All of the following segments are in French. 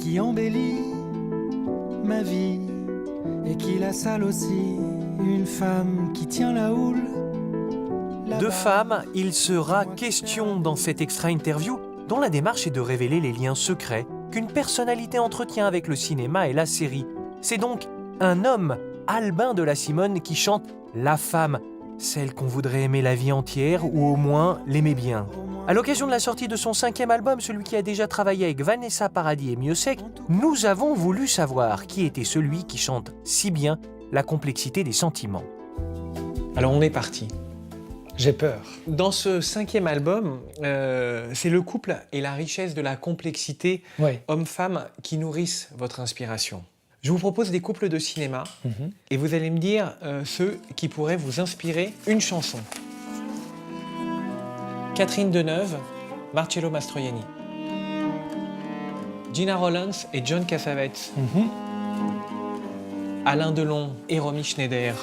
qui embellit ma vie et qui la sale aussi, une femme qui tient la houle. De femmes, il sera question dans cette extra interview dont la démarche est de révéler les liens secrets qu'une personnalité entretient avec le cinéma et la série. C'est donc un homme, Albin de la Simone, qui chante la femme, celle qu'on voudrait aimer la vie entière ou au moins l'aimer bien. À l'occasion de la sortie de son 5e album, celui qui a déjà travaillé avec Vanessa Paradis et Miossec, nous avons voulu savoir qui était celui qui chante si bien la complexité des sentiments. Alors on est parti. J'ai peur. Dans ce 5e album, c'est le couple et la richesse de la complexité Ouais. homme-femme qui nourrissent votre inspiration. Je vous propose des couples de cinéma et vous allez me dire ceux qui pourraient vous inspirer une chanson. Catherine Deneuve, Marcello Mastroianni. Gina Rollins et John Cassavetes. Alain Delon et Romy Schneider.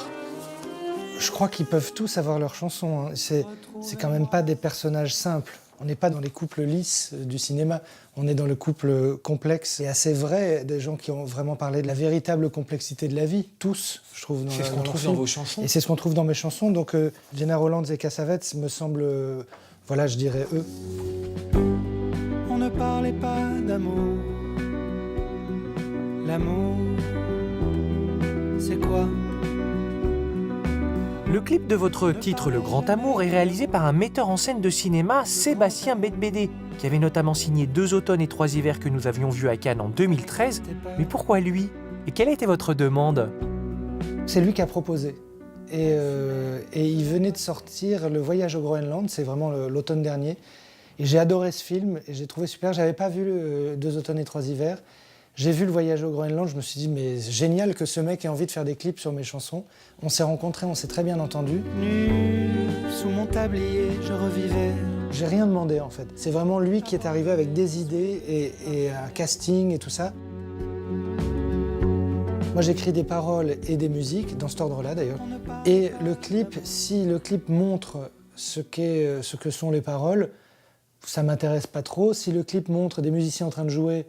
Je crois qu'ils peuvent tous avoir leur chanson. Hein. C'est quand même pas des personnages simples. On n'est pas dans les couples lisses du cinéma. On est dans le couple complexe et assez vrai, des gens qui ont vraiment parlé de la véritable complexité de la vie. Tous, je trouve. C'est ce qu'on trouve dans vos chansons. Et c'est ce qu'on trouve dans mes chansons. Donc, Gina Rollins et Cassavetes me semblent, voilà, je dirais eux. On ne parlait pas d'amour. L'amour, c'est quoi? Le clip de votre titre Le Grand Amour est réalisé par un metteur en scène de cinéma, Sébastien Bedbédé, qui avait notamment signé 2 automnes et 3 hivers que nous avions vus à Cannes en 2013. Mais pourquoi lui? Et quelle a été votre demande? C'est lui qui a proposé. Et il venait de sortir Le Voyage au Groenland, c'est vraiment l'automne dernier. Et j'ai adoré ce film et j'ai trouvé super. J'avais pas vu 2 automnes et 3 hivers. J'ai vu Le Voyage au Groenland, je me suis dit, mais génial que ce mec ait envie de faire des clips sur mes chansons. On s'est rencontrés, on s'est très bien entendus. Nu sous mon tablier, je revivais. J'ai rien demandé en fait. C'est vraiment lui qui est arrivé avec des idées et un casting et tout ça. Moi j'écris des paroles et des musiques, dans cet ordre-là d'ailleurs. Et le clip, si le clip montre ce que sont les paroles, ça m'intéresse pas trop. Si le clip montre des musiciens en train de jouer,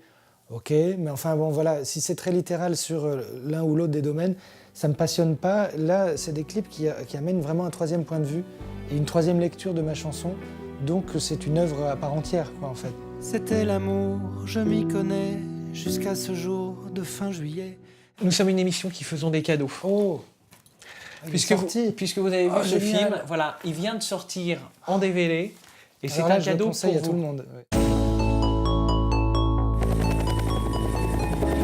ok, mais enfin bon voilà, si c'est très littéral sur l'un ou l'autre des domaines, ça me passionne pas. Là, c'est des clips qui amènent vraiment un 3e point de vue et une 3e lecture de ma chanson. Donc c'est une œuvre à part entière, quoi, en fait. C'était l'amour, je m'y connais, jusqu'à ce jour de fin juillet. Nous sommes une émission qui faisons des cadeaux. Oh, Puisque vous avez vu ce génial. film, voilà, il vient de sortir en DVD et c'est Alors là, un je le cadeau conseille pour à tout le vous. monde. Ouais.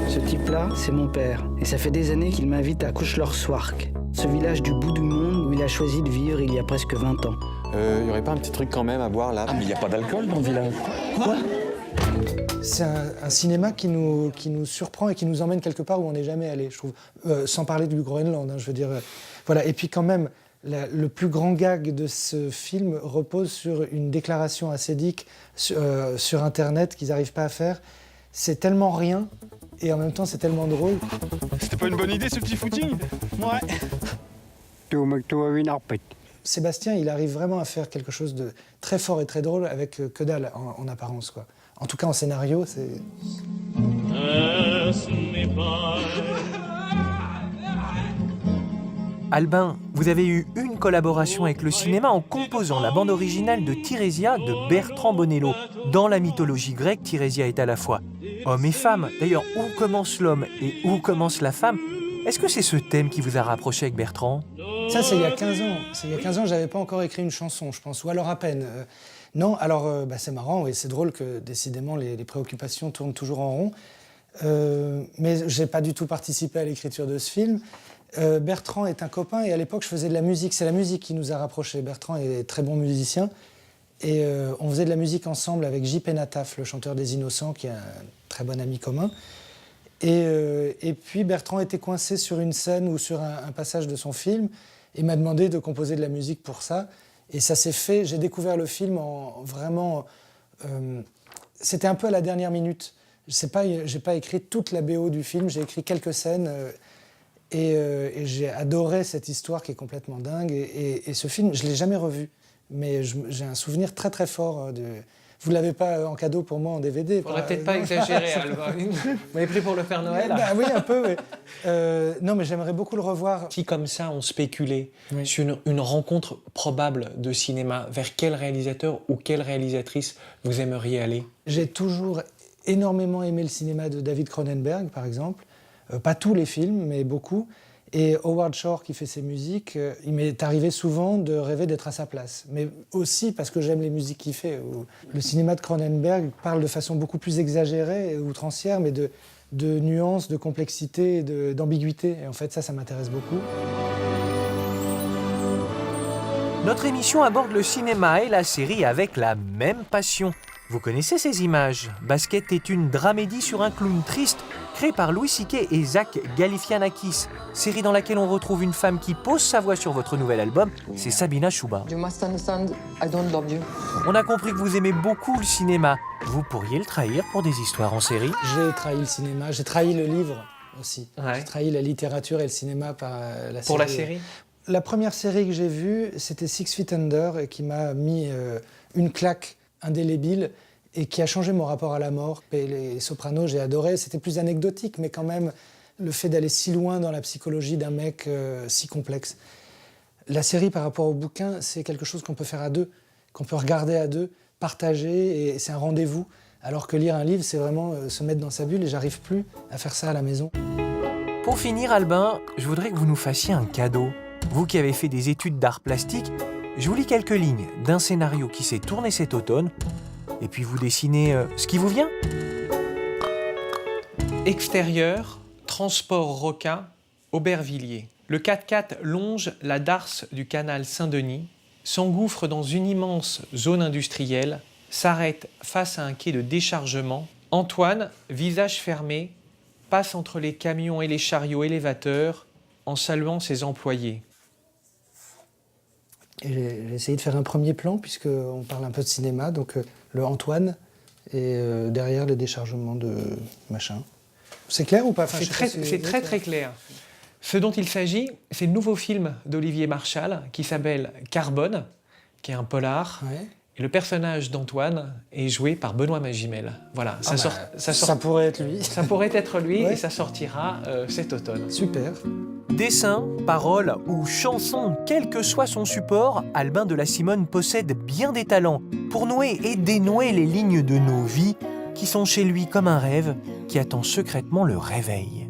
Ce type-là, c'est mon père. Et ça fait des années qu'il m'invite à Couchelor-Swark, ce village du bout du monde où il a choisi de vivre il y a presque 20 ans. Il y aurait pas un petit truc quand même à boire là? Ah, mais il n'y a pas d'alcool dans le village. Quoi? C'est un cinéma qui nous surprend et qui nous emmène quelque part où on n'est jamais allé, je trouve. Sans parler du Groenland, hein, je veux dire. Voilà. Et puis quand même, le plus grand gag de ce film repose sur une déclaration ascédique sur Internet qu'ils n'arrivent pas à faire. C'est tellement rien et en même temps c'est tellement drôle. C'était pas une bonne idée ce petit footing? Ouais. Sébastien, il arrive vraiment à faire quelque chose de très fort et très drôle avec que dalle en apparence, quoi. En tout cas en scénario, c'est... Albin, vous avez eu une collaboration avec le cinéma en composant la bande originale de Tirésia de Bertrand Bonello. Dans la mythologie grecque, Tirésia est à la fois homme et femme. D'ailleurs, où commence l'homme et où commence la femme? Est-ce que c'est ce thème qui vous a rapproché avec Bertrand? Ça, c'est il y a 15 ans. C'est il y a 15 ans, j'avais pas encore écrit une chanson, je pense, ou alors à peine. Non, alors c'est marrant, oui, c'est drôle que décidément les préoccupations tournent toujours en rond. Mais j'ai pas du tout participé à l'écriture de ce film. Bertrand est un copain et à l'époque je faisais de la musique. C'est la musique qui nous a rapprochés. Bertrand est très bon musicien et on faisait de la musique ensemble avec J.P. Nataf, le chanteur des Innocents, qui est un très bon ami commun. Et puis Bertrand était coincé sur une scène ou sur un passage de son film et m'a demandé de composer de la musique pour ça. Et ça s'est fait. J'ai découvert le film en vraiment. C'était un peu à la dernière minute. J'ai pas écrit toute la BO du film. J'ai écrit quelques scènes. Et j'ai adoré cette histoire qui est complètement dingue. Et ce film, je ne l'ai jamais revu. Mais j'ai un souvenir très très fort Vous l'avez pas en cadeau pour moi en DVD. Faudrait peut-être pas exagérer, Alba. Vous m'avez pris pour le Père Noël. Bah oui, un peu. Oui. Non, mais j'aimerais beaucoup le revoir. Si comme ça on spéculait Oui. sur une rencontre probable de cinéma, vers quel réalisateur ou quelle réalisatrice vous aimeriez aller? J'ai toujours énormément aimé le cinéma de David Cronenberg, par exemple. Pas tous les films, mais beaucoup. Et Howard Shore, qui fait ses musiques, il m'est arrivé souvent de rêver d'être à sa place. Mais aussi parce que j'aime les musiques qu'il fait. Le cinéma de Cronenberg parle de façon beaucoup plus exagérée et outrancière, mais de nuances, de complexité, d'ambiguïté. Et en fait, ça m'intéresse beaucoup. Notre émission aborde le cinéma et la série avec la même passion. Vous connaissez ces images? Basket est une dramédie sur un clown triste créée par Louis C.K. et Zach Galifianakis. Série dans laquelle on retrouve une femme qui pose sa voix sur votre nouvel album, c'est Sabina Shuba. You must understand, I don't love you. On a compris que vous aimez beaucoup le cinéma. Vous pourriez le trahir pour des histoires en série? J'ai trahi le cinéma, j'ai trahi le livre aussi. Ouais. J'ai trahi la littérature et le cinéma par la série. Pour la série? La première série que j'ai vue, c'était Six Feet Under, et qui m'a mis une claque indélébile et qui a changé mon rapport à la mort. Et les Sopranos, j'ai adoré. C'était plus anecdotique, mais quand même, le fait d'aller si loin dans la psychologie d'un mec si complexe. La série, par rapport au bouquin, c'est quelque chose qu'on peut faire à deux, qu'on peut regarder à deux, partager, et c'est un rendez-vous. Alors que lire un livre, c'est vraiment se mettre dans sa bulle, et j'arrive plus à faire ça à la maison. Pour finir, Albin, je voudrais que vous nous fassiez un cadeau. Vous qui avez fait des études d'art plastique, je vous lis quelques lignes d'un scénario qui s'est tourné cet automne, et puis vous dessinez ce qui vous vient. Extérieur, transport Roca, Aubervilliers. Le 4x4 longe la darse du canal Saint-Denis, s'engouffre dans une immense zone industrielle, s'arrête face à un quai de déchargement. Antoine, visage fermé, passe entre les camions et les chariots élévateurs en saluant ses employés. Et j'ai essayé de faire un premier plan, puisqu'on parle un peu de cinéma, donc le Antoine, et derrière les déchargements de machin. C'est clair ou pas? Enfin, C'est très clair. Ce dont il s'agit, c'est le nouveau film d'Olivier Marchal qui s'appelle Carbone, qui est un polar. Ouais. Et le personnage d'Antoine est joué par Benoît Magimel. Voilà, Ça pourrait être lui. ça pourrait être lui, Ouais. et ça sortira cet automne. Super. Dessin, paroles ou chansons, quel que soit son support, Albin de la Simone possède bien des talents pour nouer et dénouer les lignes de nos vies qui sont chez lui comme un rêve qui attend secrètement le réveil.